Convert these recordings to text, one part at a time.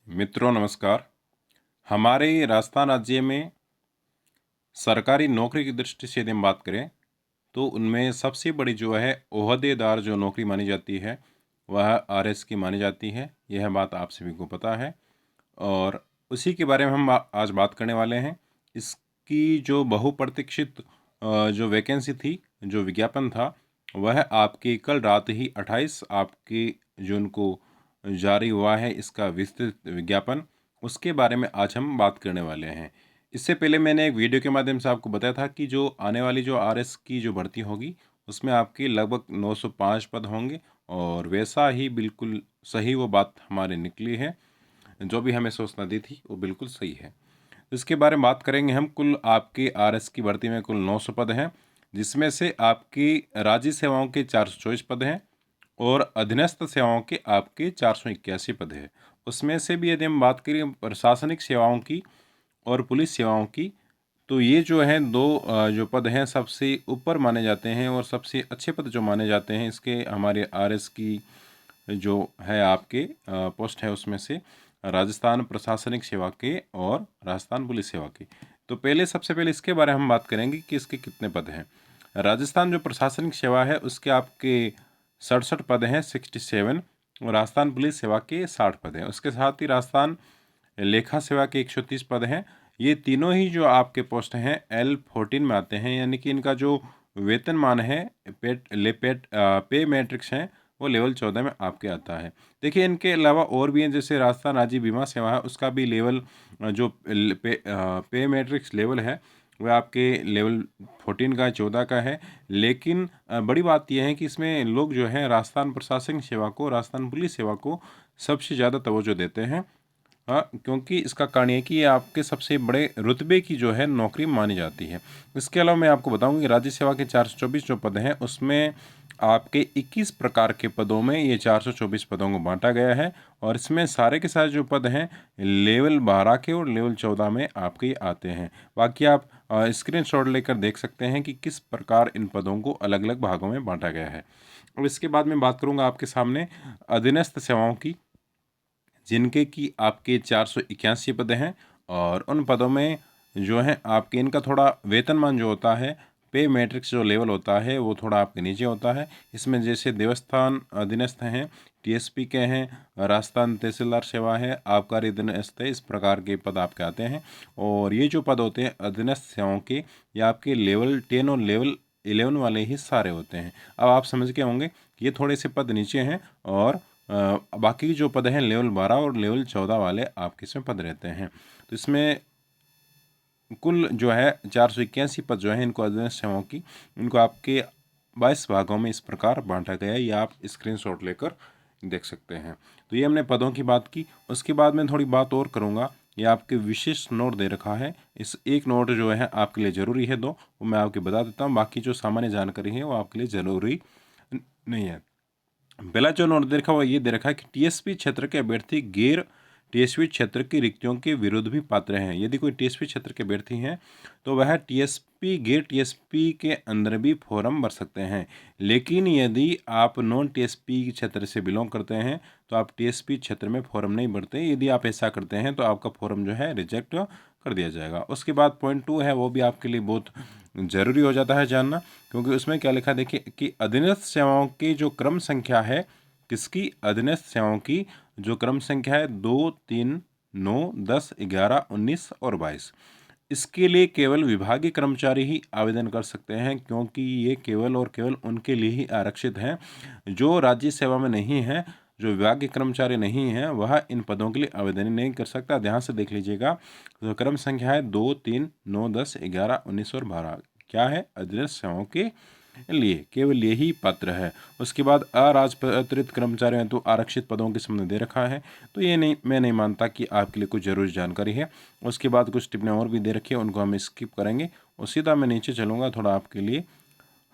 मित्रों नमस्कार। हमारे राजस्थान राज्य में सरकारी नौकरी की दृष्टि से यदि हम बात करें तो उनमें सबसे बड़ी जो है ओहदेदार जो नौकरी मानी जाती है वह आरएस की मानी जाती है। यह बात आप सभी को पता है और उसी के बारे में हम आज बात करने वाले हैं। इसकी जो बहुप्रतीक्षित जो वैकेंसी थी, जो विज्ञापन था, वह आपकी कल रात ही 28 आपकी जून को जारी हुआ है। इसका विस्तृत विज्ञापन, उसके बारे में आज हम बात करने वाले हैं। इससे पहले मैंने एक वीडियो के माध्यम से आपको बताया था कि जो आने वाली जो आरएस की जो भर्ती होगी उसमें आपके लगभग 905 पद होंगे और वैसा ही बिल्कुल सही वो बात हमारे निकली है। जो भी हमें सूचना दी थी वो बिल्कुल सही है। इसके बारे में बात करेंगे हम। कुल आपके आरएस की भर्ती में कुल 900 पद हैं, जिसमें से आपकी राज्य सेवाओं के 424 पद हैं और अधीनस्थ सेवाओं के आपके 481 पद हैं। उसमें से भी यदि हम बात करें प्रशासनिक सेवाओं की और पुलिस सेवाओं की, तो ये जो है दो जो पद हैं सबसे ऊपर माने जाते हैं और सबसे अच्छे पद जो माने जाते हैं इसके हमारे आरएस की जो है आपके पोस्ट है उसमें से राजस्थान प्रशासनिक सेवा के और राजस्थान पुलिस सेवा के। तो सबसे पहले इसके बारे में हम बात करेंगे कि इसके कितने पद हैं। राजस्थान जो प्रशासनिक सेवा है उसके आपके 67 पद हैं, 67, और राजस्थान पुलिस सेवा के 60 पद हैं। उसके साथ ही राजस्थान लेखा सेवा के 130 पद हैं। ये तीनों ही जो आपके पोस्ट हैं L14 में आते हैं, यानी कि इनका जो वेतनमान है पे मैट्रिक्स हैं वो लेवल 14 में आपके आता है। देखिए, इनके अलावा और भी हैं, जैसे राजस्थान राज्य बीमा सेवा है उसका भी लेवल जो पे मैट्रिक्स लेवल है वह आपके लेवल 14 का 14 का है। लेकिन बड़ी बात यह है कि इसमें लोग जो है राजस्थान प्रशासनिक सेवा को, राजस्थान पुलिस सेवा को सबसे ज़्यादा तवज्जो देते हैं। हाँ, क्योंकि इसका कारण ये कि ये आपके सबसे बड़े रुतबे की जो है नौकरी मानी जाती है। इसके अलावा मैं आपको बताऊंगा कि राज्य सेवा के 424 जो पद हैं उसमें आपके 21 प्रकार के पदों में ये 424 पदों को बांटा गया है और इसमें सारे के सारे जो पद हैं लेवल 12 के और लेवल 14 में आपके आते हैं। बाकी आप स्क्रीनशॉट लेकर देख सकते हैं कि किस प्रकार इन पदों को अलग अलग भागों में बांटा गया है। और इसके बाद मैं बात करूँगा आपके सामने अधीनस्थ सेवाओं की, जिनके कि आपके 481 पद हैं और उन पदों में जो है आपके इनका थोड़ा वेतनमान जो होता है, पे मैट्रिक्स जो लेवल होता है वो थोड़ा आपके नीचे होता है। इसमें जैसे देवस्थान अधीनस्थ हैं, टीएसपी के हैं, राजस्थान तहसीलदार सेवा है, आबकारी अधीनस्थ है, इस प्रकार के पद आपके आते हैं। और ये जो पद होते हैं अधीनस्थ सेवाओं के, ये आपके लेवल 10 और लेवल 11 वाले ही सारे होते हैं। अब आप समझ के होंगे ये थोड़े से पद नीचे हैं और बाकी जो पद हैं लेवल 12 और लेवल 14 वाले आपके इसमें पद रहते हैं। तो इसमें कुल जो है 481 पद जो है इनको अधीनस्थ सेवाओं की, इनको आपके 22 भागों में इस प्रकार बांटा गया है। ये आप स्क्रीनशॉट लेकर देख सकते हैं। तो ये हमने पदों की बात की। उसके बाद मैं थोड़ी बात और करूँगा। ये आपके विशेष नोट दे रखा है, इस एक नोट जो है आपके लिए ज़रूरी है, दो वो मैं आपको बता देता हूँ। बाकी जो सामान्य जानकारी है वो आपके लिए ज़रूरी नहीं है। पहला जो नोट दे रखा हुआ ये दे रखा है कि टीएसपी क्षेत्र के अभ्यर्थी गैर टीएसपी क्षेत्र की रिक्तियों के विरुद्ध भी पात्र हैं। यदि कोई टीएसपी क्षेत्र के अभ्यर्थी हैं तो वह टीएसपी गैर टीएसपी के अंदर भी फॉर्म भर सकते हैं। लेकिन यदि आप नॉन टीएसपी क्षेत्र से बिलोंग करते हैं तो आप टीएसपी क्षेत्र में फॉर्म नहीं भरते। यदि आप ऐसा करते हैं तो आपका फॉर्म जो है रिजेक्ट कर दिया जाएगा। उसके बाद पॉइंट 2 है, वो भी आपके लिए बहुत ज़रूरी हो जाता है जानना, क्योंकि उसमें क्या लिखा देखिए कि अधीनस्थ सेवाओं की जो क्रम संख्या है, किसकी, अधीनस्थ सेवाओं की जो क्रम संख्या है 2, 3, 9, 10, 11, 19 और 22, इसके लिए केवल विभागीय कर्मचारी ही आवेदन कर सकते हैं, क्योंकि ये केवल और केवल उनके लिए ही आरक्षित हैं जो राज्य सेवा में नहीं है। जो विभागीय कर्मचारी नहीं हैं वह इन पदों के लिए आवेदन नहीं कर सकता। ध्यान से देख लीजिएगा। तो क्रम संख्या है 2, 3, 9, 10, 11, 19 और 12, क्या है, अधीनस्थ सेवाओं के लिए केवल यही पात्र है। उसके बाद अराजपत्रित कर्मचारी हैं तो आरक्षित पदों के संबंध दे रखा है। तो ये नहीं, मैं नहीं मानता कि आपके लिए कुछ जरूरी जानकारी है। उसके बाद कुछ टिप्पणियाँ और भी दे रखी है, उनको हम स्किप करेंगे और सीधा मैं नीचे चलूँगा थोड़ा आपके लिए।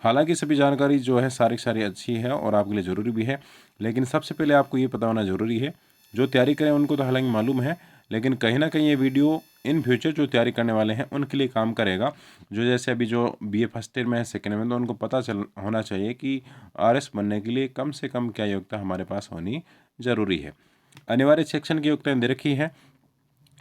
हालांकि सभी जानकारी जो है सारी सारी अच्छी है और आपके लिए ज़रूरी भी है, लेकिन सबसे पहले आपको ये पता होना ज़रूरी है। जो तैयारी करें उनको तो हालांकि मालूम है, लेकिन कहीं ना कहीं ये वीडियो इन फ्यूचर जो तैयारी करने वाले हैं उनके लिए काम करेगा। जो जैसे अभी जो बीए फर्स्ट ईयर में है, सेकेंड में, तो उनको पता चल होना चाहिए कि आरएस बनने के लिए कम से कम क्या योग्यता हमारे पास होनी ज़रूरी है। अनिवार्य शैक्षणिक की योग्यता दे रखी है।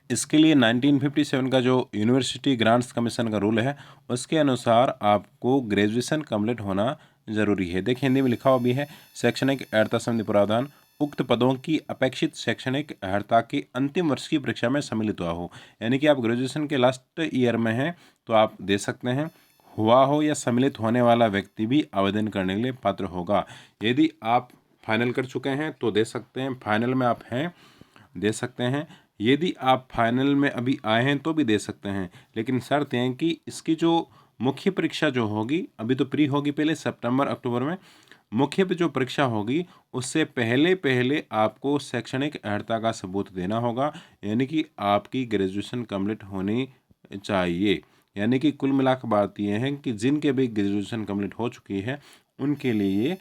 इसके लिए 1957 का जो यूनिवर्सिटी ग्रांट्स कमीशन का रूल है उसके अनुसार आपको ग्रेजुएशन कंप्लीट होना जरूरी है। देखिए हिंदी में लिखा हुआ भी है, शैक्षणिक अर्हता संबंधी प्रावधान उक्त पदों की अपेक्षित शैक्षणिक अर्हता के अंतिम वर्ष की परीक्षा में सम्मिलित हुआ हो। यानी कि आप ग्रेजुएशन के लास्ट ईयर में हैं तो आप दे सकते हैं, हुआ हो या सम्मिलित होने वाला व्यक्ति भी आवेदन करने के लिए पात्र होगा। यदि आप फाइनल कर चुके हैं तो दे सकते हैं, फाइनल में आप हैं दे सकते हैं, यदि आप फाइनल में अभी आए हैं तो भी दे सकते हैं। लेकिन शर्त है कि इसकी जो मुख्य परीक्षा जो होगी, अभी तो प्री होगी पहले सितंबर अक्टूबर में, मुख्य पे जो परीक्षा होगी उससे पहले पहले आपको शैक्षणिक अर्हता का सबूत देना होगा। यानी कि आपकी ग्रेजुएशन कंप्लीट होनी चाहिए। यानी कि कुल मिलाकर बात यह है कि जिनके भी ग्रेजुएशन कंप्लीट हो चुकी है उनके लिए ये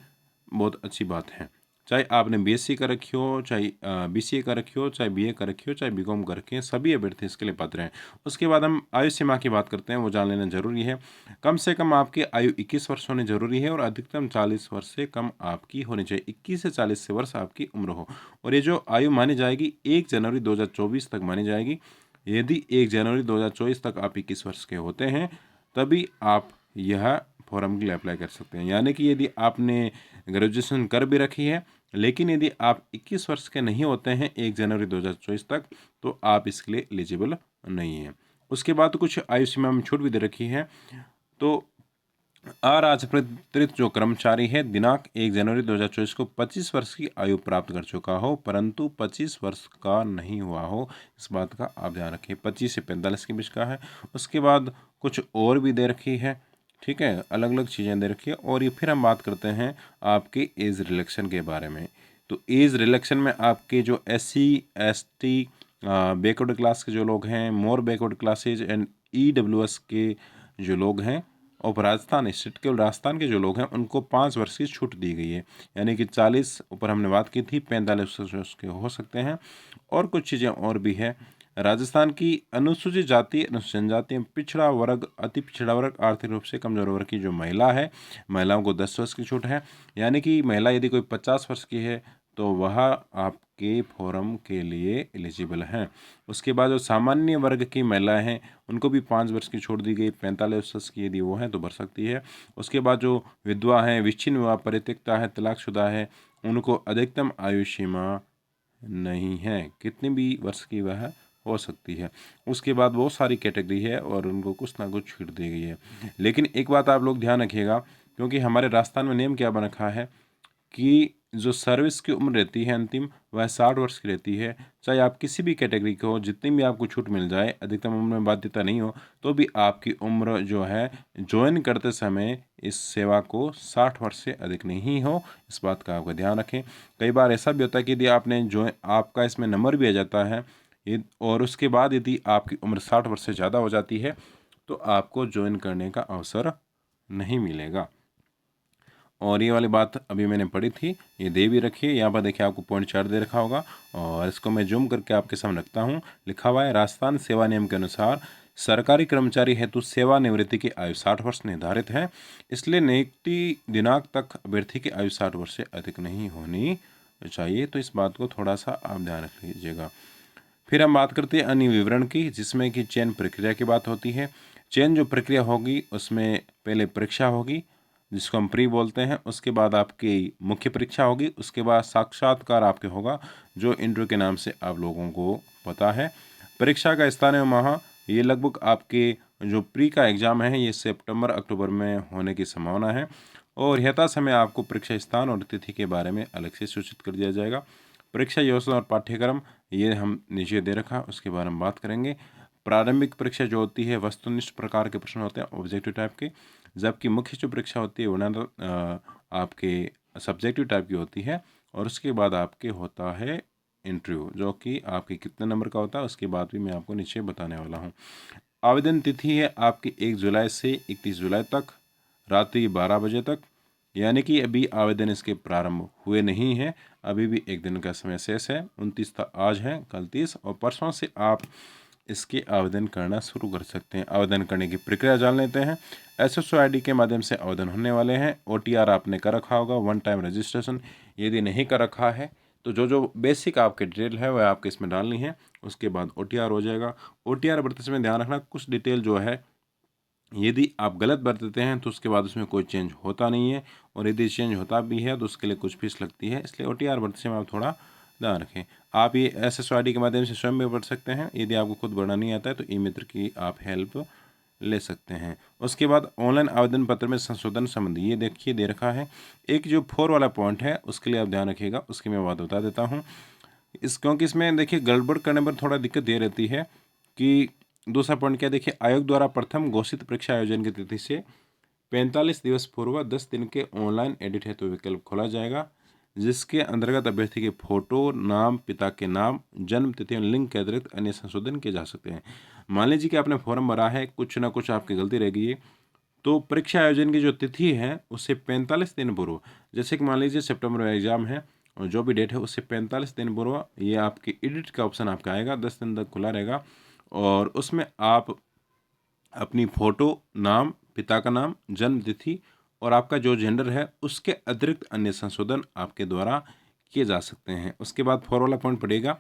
बहुत अच्छी बात है। चाहे आपने बीएससी कर रखी हो, चाहे बीसीए कर रखी हो, चाहे बीए कर रखी हो, चाहे बीकॉम कर रखी है, सभी अभ्यर्थी इसके लिए पात्र हैं। उसके बाद हम आयु सीमा की बात करते हैं, वो जान लेना जरूरी है। कम से कम आपकी आयु 21 वर्ष होनी जरूरी है और अधिकतम 40 वर्ष से कम आपकी होनी चाहिए। 21 से 40 से वर्ष आपकी उम्र हो। और ये जो आयु मानी जाएगी 1 जनवरी 2024 तक मानी जाएगी। यदि 1 जनवरी 2024 तक आप 21 वर्ष के होते हैं तभी आप यह फॉर्म के लिए अप्लाई कर सकते हैं। यानी कि यदि आपने ग्रेजुएशन कर भी रखी है लेकिन यदि आप 21 वर्ष के नहीं होते हैं 1 जनवरी 2024 तक तो आप इसके लिए एलिजिबल नहीं हैं। उसके बाद कुछ आयु सीमा में छूट भी दे रखी है। तो अराजपत्रित जो कर्मचारी है दिनांक 1 जनवरी 2024 को 25 वर्ष की आयु प्राप्त कर चुका हो परंतु 25 वर्ष का नहीं हुआ हो, इस बात का आप ध्यान रखिए। 25 से 45 के बीच का है। उसके बाद कुछ और भी दे रखी है, ठीक है, अलग अलग चीज़ें दे रखी है। और ये फिर हम बात करते हैं आपके एज रिलेक्शन के बारे में। तो एज रिलेक्शन में आपके जो SC ST बैकवर्ड क्लास के जो लोग हैं, मोर बैकवर्ड क्लासेज एंड EWS के जो लोग हैं और राजस्थान स्टेट केवल राजस्थान के जो लोग हैं उनको 5 वर्ष की छूट दी गई है। यानी कि 40 ऊपर हमने बात की थी, 45 वर्ष के हो सकते हैं। और कुछ चीज़ें और भी है। राजस्थान की अनुसूचित जाति, अनुसूचित जनजाति, पिछड़ा वर्ग, अति पिछड़ा वर्ग, आर्थिक रूप से कमजोर वर्ग की जो महिला है, महिलाओं को 10 वर्ष की छूट है। यानी कि महिला यदि कोई 50 वर्ष की है तो वह आपके फॉर्म के लिए एलिजिबल हैं। उसके बाद जो सामान्य वर्ग की महिलाएं हैं उनको भी 5 वर्ष की छूट दी गई। 45 वर्ष की यदि वो हैं तो भर सकती है। उसके बाद जो विधवा हैं, विच्छिन्न विवाह, परित्यक्ता है, तलाकशुदा है, उनको अधिकतम आयु सीमा नहीं है, कितनी भी वर्ष की वह हो सकती है। उसके बाद बहुत सारी कैटेगरी है और उनको कुछ ना कुछ छूट दी गई है। लेकिन एक बात आप लोग ध्यान रखिएगा, क्योंकि हमारे राजस्थान में नियम क्या बन रखा है कि जो सर्विस की उम्र रहती है अंतिम वह 60 वर्ष की रहती है। चाहे आप किसी भी कैटेगरी के हो, जितनी भी आपको छूट मिल जाए, अधिकतम उम्र में बाध्यता नहीं हो तो भी आपकी उम्र जो है ज्वाइन करते समय इस सेवा को 60 वर्ष से अधिक नहीं हो, इस बात का आपका ध्यान रखें। कई बार ऐसा भी होता है कि यदि आपने जो आपका इसमें नंबर भी आ जाता है और उसके बाद यदि आपकी उम्र 60 वर्ष से ज़्यादा हो जाती है तो आपको ज्वाइन करने का अवसर नहीं मिलेगा। और ये वाली बात अभी मैंने पढ़ी थी, ये दे भी रखी है। यहाँ पर देखिए आपको पॉइंट 4 दे रखा होगा और इसको मैं जूम करके आपके सामने रखता हूँ। लिखा हुआ है, राजस्थान सेवा नियम के अनुसार सरकारी कर्मचारी हेतु सेवानिवृत्ति की आयु 60 वर्ष निर्धारित है। इसलिए नियुक्ति दिनांक तक अभ्यर्थी की आयु 60 वर्ष से अधिक नहीं होनी चाहिए। तो इस बात को थोड़ा सा आप ध्यान रख लीजिएगा। फिर हम बात करते हैं अन्य विवरण की, जिसमें कि चयन प्रक्रिया की बात होती है। चयन जो प्रक्रिया होगी उसमें पहले परीक्षा होगी जिसको हम प्री बोलते हैं। उसके बाद आपकी मुख्य परीक्षा होगी। उसके बाद साक्षात्कार आपके होगा जो इंटरव्यू के नाम से आप लोगों को पता है। परीक्षा का स्थान एवं माह, ये लगभग आपके जो प्री का एग्ज़ाम है ये सितंबर अक्टूबर में होने की संभावना है। और यथा समय आपको परीक्षा स्थान और तिथि के बारे में अलग से सूचित कर दिया जाएगा। परीक्षा योजना और पाठ्यक्रम ये हम नीचे दे रखा, उसके बारे में बात करेंगे। प्रारंभिक परीक्षा जो होती है वस्तुनिष्ठ प्रकार के प्रश्न होते हैं, ऑब्जेक्टिव टाइप के, जबकि मुख्य जो परीक्षा होती है वो आपके सब्जेक्टिव टाइप की होती है। और उसके बाद आपके होता है इंटरव्यू जो कि आपके कितने नंबर का होता है उसके बाद भी मैं आपको नीचे बताने वाला हूँ। आवेदन तिथि है आपकी 1 जुलाई से 31 जुलाई तक रात्रि 12 बजे तक। यानी कि अभी आवेदन इसके प्रारंभ हुए नहीं हैं, अभी भी एक दिन का समय शेष है। 29 आज है, कल 30 और परसों से आप इसके आवेदन करना शुरू कर सकते हैं। आवेदन करने की प्रक्रिया जान लेते हैं। SSO ID के माध्यम से आवेदन होने वाले हैं। OTR आपने कर रखा होगा, वन टाइम रजिस्ट्रेशन। यदि नहीं कर रखा है तो जो जो बेसिक आपके डिटेल है वह आपके इसमें डालनी है। उसके बाद OTR हो जाएगा। OTR भरते समय ध्यान रखना कुछ डिटेल जो है यदि आप गलत भर देते हैं तो उसके बाद उसमें कोई चेंज होता नहीं है, और यदि चेंज होता भी है तो उसके लिए कुछ फीस लगती है। इसलिए OTR भरते समय आप थोड़ा ध्यान रखें। आप ये SSYD के माध्यम से स्वयं भी भर सकते हैं। यदि आपको खुद भरना नहीं आता है तो ई-मित्र की आप हेल्प ले सकते हैं। उसके बाद ऑनलाइन आवेदन पत्र में संशोधन संबंधी ये देखिए दे रखा है। एक जो 4 वाला पॉइंट है उसके लिए आप ध्यान रखिएगा, उसकी मैं बात बता देता हूँ। क्योंकि इसमें देखिए गड़बड़ करने पर थोड़ा दिक्कत ये रहती है कि दूसरा पॉइंट क्या देखिए, आयोग द्वारा प्रथम घोषित परीक्षा आयोजन की तिथि से 45 दिवस पूर्व 10 दिन के ऑनलाइन एडिट हेतु विकल्प खोला जाएगा, जिसके अंतर्गत अभ्यर्थी के फोटो, नाम, पिता के नाम, जन्म तिथि और लिंग के अतिरिक्त अन्य संशोधन किए जा सकते हैं। मान लीजिए कि आपने फॉर्म भरा है, कुछ ना कुछ आपकी गलती रह गई है, तो परीक्षा आयोजन की जो तिथि है उससे 45 दिन पूर्व, जैसे कि मान लीजिए सितंबर में एग्जाम है और जो भी डेट है उससे 45 दिन पूर्व ये आपकी एडिट का ऑप्शन आपका आएगा, 10 दिन तक खुला रहेगा, और उसमें आप अपनी फ़ोटो, नाम, पिता का नाम, जन्म तिथि और आपका जो जेंडर है उसके अतिरिक्त अन्य संशोधन आपके द्वारा किए जा सकते हैं। उसके बाद 4 वाला पॉइंट पड़ेगा,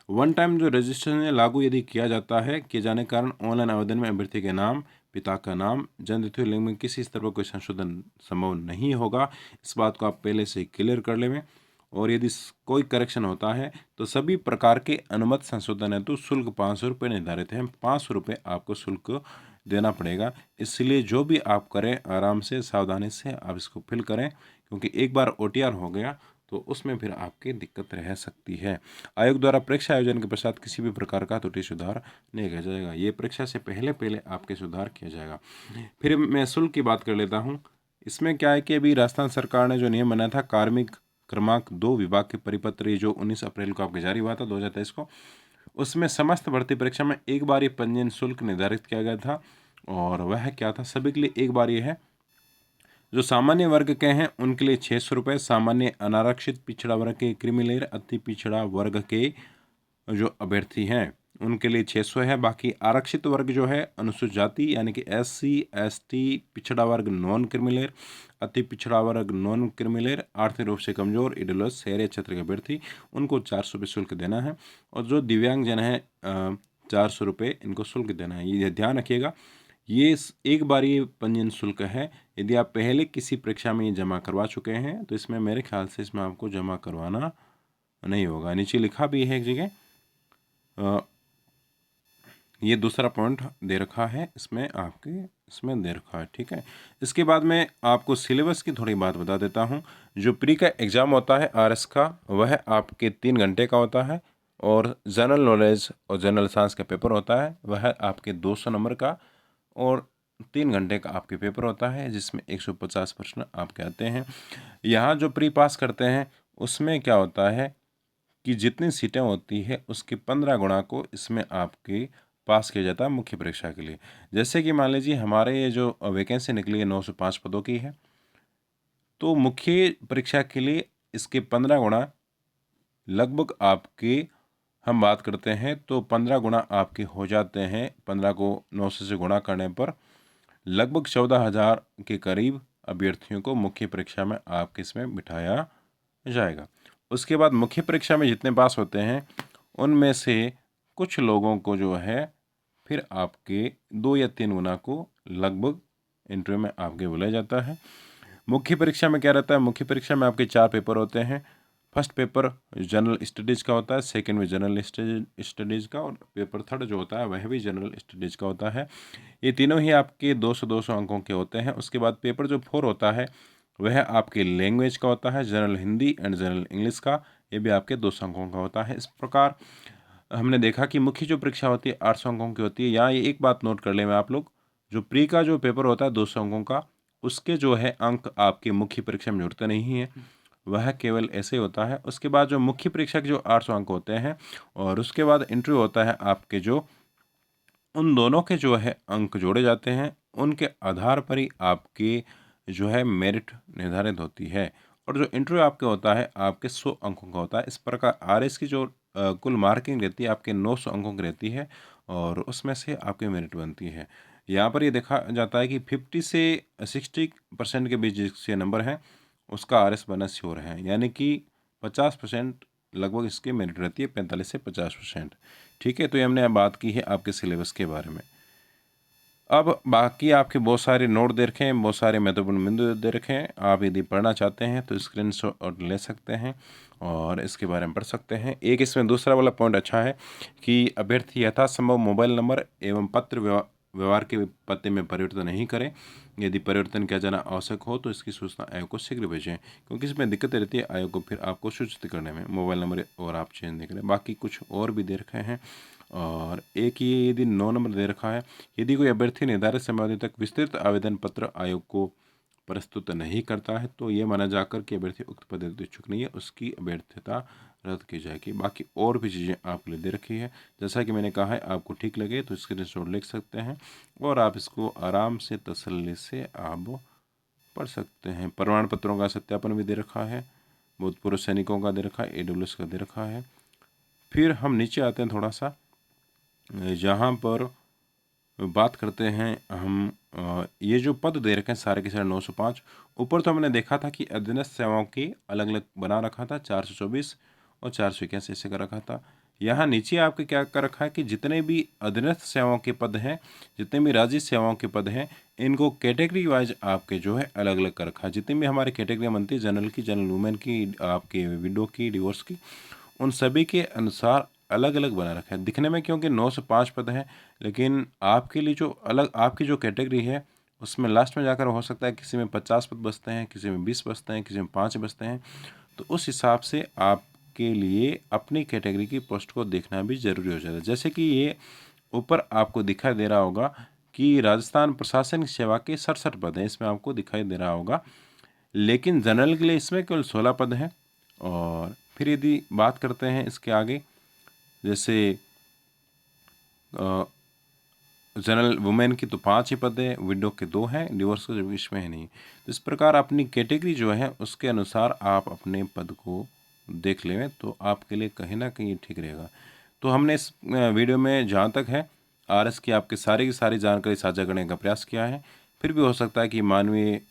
वन टाइम जो रजिस्ट्रेशन लागू यदि किया जाता है, किए जाने के कारण ऑनलाइन आवेदन में अभ्यर्थी के नाम, पिता का नाम, जन्म तिथि और लिंग में किसी स्तर पर कोई संशोधन संभव नहीं होगा। इस बात को आप पहले से क्लियर कर लें। और यदि कोई करेक्शन होता है तो सभी प्रकार के अनुमत संशोधन हेतु शुल्क 500 रुपये निर्धारित है। 500 रुपये आपको शुल्क देना पड़ेगा। इसलिए जो भी आप करें आराम से, सावधानी से आप इसको फिल करें, क्योंकि एक बार OTR हो गया तो उसमें फिर आपकी दिक्कत रह सकती है। आयोग द्वारा परीक्षा आयोजन के पश्चात किसी भी प्रकार का त्रुटि सुधार नहीं किया जाएगा। ये परीक्षा से पहले पहले आपके सुधार किया जाएगा। फिर मैं शुल्क की बात कर लेता हूँ। इसमें क्या है कि अभी राजस्थान सरकार ने जो नियम बनाया था, कार्मिक क्रमांक 2 विभाग के परिपत्र, ये जो 19 अप्रैल को आपके जारी हुआ था 2023 को, उसमें समस्त भर्ती परीक्षा में एक बार ये पंजीयन शुल्क निर्धारित किया गया था। और वह क्या था, सभी के लिए एक बार ये है। जो सामान्य वर्ग के हैं उनके लिए 600 रुपये, सामान्य अनारक्षित पिछड़ा वर्ग के क्रिमिलेयर अति पिछड़ा वर्ग के जो अभ्यर्थी हैं उनके लिए 600 है। बाकी आरक्षित वर्ग जो है अनुसूचित जाति यानी कि SC ST, पिछड़ा वर्ग नॉन क्रिमिलेयर, अति पिछड़ा वर्ग नॉन क्रिमिलेयर, आर्थिक रूप से कमजोर, इडलस शहरी क्षेत्र के अभ्यर्थी, उनको 400 रुपये शुल्क देना है। और जो दिव्यांगजन है 400 रुपये इनको शुल्क देना है। ये ध्यान रखिएगा, ये एक बार ये पंजीयन शुल्क है। यदि आप पहले किसी परीक्षा में ये जमा करवा चुके हैं तो इसमें मेरे ख्याल से इसमें आपको जमा करवाना नहीं होगा। नीचे लिखा भी है एक जगह, ये दूसरा पॉइंट दे रखा है इसमें, आपके इसमें दे रखा है, ठीक है। इसके बाद में आपको सिलेबस की थोड़ी बात बता देता हूँ। जो प्री का एग्ज़ाम होता है RS का, वह आपके 3 घंटे का होता है, और जनरल नॉलेज और जनरल साइंस का पेपर होता है, वह आपके 200 नंबर का और 3 घंटे का आपके पेपर होता है, जिसमें 150 प्रश्न आपके आते हैं। यहाँ जो प्री पास करते हैं उसमें क्या होता है कि जितनी सीटें होती है उसके 15 गुणा को इसमें आपके पास किया जाता है मुख्य परीक्षा के लिए। जैसे कि मान लीजिए हमारे ये जो वैकेंसी निकली है 905 पदों की है, तो मुख्य परीक्षा के लिए इसके 15 गुणा लगभग आपके, हम बात करते हैं तो 15 गुणा आपके हो जाते हैं। 15 को 900 से गुणा करने पर लगभग 14,000 के करीब अभ्यर्थियों को मुख्य परीक्षा में आपके इसमें बिठाया जाएगा। उसके बाद मुख्य परीक्षा में जितने पास होते हैं उनमें से कुछ लोगों को जो है फिर आपके 2 या 3 गुना को लगभग इंटरव्यू में आपके बुलाया जाता है। मुख्य परीक्षा में क्या रहता है, मुख्य परीक्षा में आपके 4 पेपर होते हैं। फर्स्ट पेपर जनरल स्टडीज़ का होता है, सेकंड में जनरल स्टडीज़ का, और पेपर थर्ड जो होता है वह भी जनरल स्टडीज़ का होता है। ये तीनों ही आपके 200-200 अंकों के होते हैं। उसके बाद पेपर जो 4 होता है वह आपके लैंग्वेज का होता है, general Hindi and general English का, ये भी आपके 200 अंकों का होता है। इस प्रकार हमने देखा कि मुख्य जो परीक्षा होती है 800 अंकों की होती है। यहाँ ये एक बात नोट कर लें आप लोग, जो प्री का जो पेपर होता है 200 अंकों का, उसके जो है अंक आपके मुख्य परीक्षा में जुड़ते नहीं हैं, वह केवल ऐसे होता है। उसके बाद जो मुख्य परीक्षा के जो 800 अंक होते हैं, और उसके बाद इंटरव्यू होता है आपके, जो उन दोनों के जो है अंक जोड़े जाते हैं, उनके आधार पर ही आपके जो है मेरिट निर्धारित होती है। और जो इंटरव्यू आपके होता है आपके 100 अंकों का होता है। इस प्रकार RS की जो कुल मार्किंग रहती है आपके 900 अंकों की रहती है, और उसमें से आपकी मेरिट बनती है। यहाँ पर ये देखा जाता है कि 50 से 60% के बीच जिसके नंबर हैं उसका RS बनना श्योर है, यानी कि 50% लगभग इसकी मेरिट रहती है 45 से 50%। ठीक है, तो ये हमने बात की है आपके सिलेबस के बारे में। अब बाकी आपके बहुत सारे नोट दे रखे हैं, बहुत सारे महत्वपूर्ण बिंदु दे रखे हैं। आप यदि पढ़ना चाहते हैं तो स्क्रीनशॉट ले सकते हैं और इसके बारे में पढ़ सकते हैं। एक इसमें दूसरा वाला पॉइंट अच्छा है कि अभ्यर्थी यथासंभव मोबाइल नंबर एवं पत्र व्यवहार के पते में परिवर्तन नहीं करें। यदि परिवर्तन किया जाना आवश्यक हो तो इसकी सूचना आयोग को शीघ्र भेजें, क्योंकि इसमें दिक्कत रहती है आयोग को फिर आपको सूचित करने में, मोबाइल नंबर और आप चेंज नहीं करें। बाकी कुछ और भी दे रखे हैं और एक ये यदि 9 नंबर दे रखा है, यदि कोई अभ्यर्थी निर्धारित समय तक विस्तृत आवेदन पत्र आयोग को प्रस्तुत नहीं करता है तो ये माना जाकर कि अभ्यर्थी उक्त पद हेतु इच्छुक नहीं है, उसकी अभ्यर्थता रद्द की जाएगी। बाकी और भी चीज़ें आपके लिए दे रखी है। जैसा कि मैंने कहा है, आपको ठीक लगे तो स्क्रीनशॉट लिख सकते हैं और आप इसको आराम से तसल्ली से आप पढ़ सकते हैं। प्रमाण पत्रों का सत्यापन भी दे रखा है, भूतपूर्व सैनिकों का दे रखा है, AWS का दे रखा है। फिर हम नीचे आते हैं थोड़ा सा, जहाँ पर बात करते हैं हम ये जो पद दे रखे हैं सारे के सारे 905। ऊपर तो हमने देखा था कि अधीनस्थ सेवाओं की अलग अलग बना रखा था, 424 और 481 ऐसे कर रखा था। यहाँ नीचे आपके क्या कर रखा है कि जितने भी अधीनस्थ सेवाओं के पद हैं, जितने भी राज्य सेवाओं के पद हैं, इनको कैटेगरी वाइज आपके जो है अलग अलग कर रखा है। जितनी भी हमारी कैटेगरी बनती है, जनरल की, जनरल वुमेन की, आपके विडो की, डिवोर्स की, उन सभी के अनुसार अलग अलग बना रखा है दिखने में, क्योंकि 9 से 5 पद हैं। लेकिन आपके लिए जो अलग आपकी जो कैटेगरी है उसमें लास्ट में जाकर हो सकता है किसी में 50 पद बचते हैं, किसी में 20 बचते हैं, किसी में 5 बचते हैं। तो उस हिसाब से आपके लिए अपनी कैटेगरी की पोस्ट को देखना भी ज़रूरी हो जाता है। जैसे कि ये ऊपर आपको दिखाई दे रहा होगा कि राजस्थान प्रशासनिक सेवा के 67 पद हैं, इसमें आपको दिखाई दे रहा होगा। लेकिन जनरल के लिए इसमें केवल 16 पद हैं। और फिर यदि बात करते हैं इसके आगे, जैसे जनरल वुमेन की तो 5 ही पद है, विडो के 2 हैं, डिवोर्स के इसमें है नहीं। तो इस प्रकार अपनी कैटेगरी जो है उसके अनुसार आप अपने पद को देख लें तो आपके लिए कहीं ना कहीं ठीक रहेगा। तो हमने इस वीडियो में जहाँ तक है RS की आपके सारी की सारी जानकारी साझा करने का प्रयास किया है। फिर भी हो सकता है कि मानवीय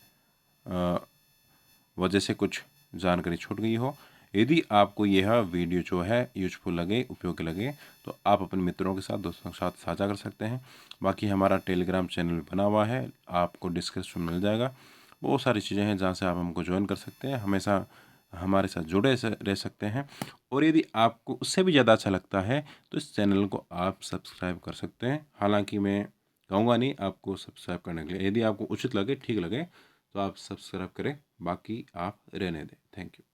वजह से कुछ जानकारी छूट गई हो। यदि आपको यह वीडियो जो है यूजफुल लगे, उपयोगी लगे, तो आप अपने मित्रों के साथ, दोस्तों के साथ साझा कर सकते हैं। बाकी हमारा टेलीग्राम चैनल बना हुआ है, आपको डिस्क्रिप्शन मिल जाएगा। बहुत सारी चीज़ें हैं जहाँ से आप हमको ज्वाइन कर सकते हैं, हमेशा हमारे साथ जुड़े रह सकते हैं। और यदि आपको उससे भी ज़्यादा अच्छा लगता है तो इस चैनल को आप सब्सक्राइब कर सकते हैं। हालांकि मैं कहूँगा नहीं आपको सब्सक्राइब करने के लिए, यदि आपको उचित लगे, ठीक लगे तो आप सब्सक्राइब करें, बाकी आप रहने दें। Thank you.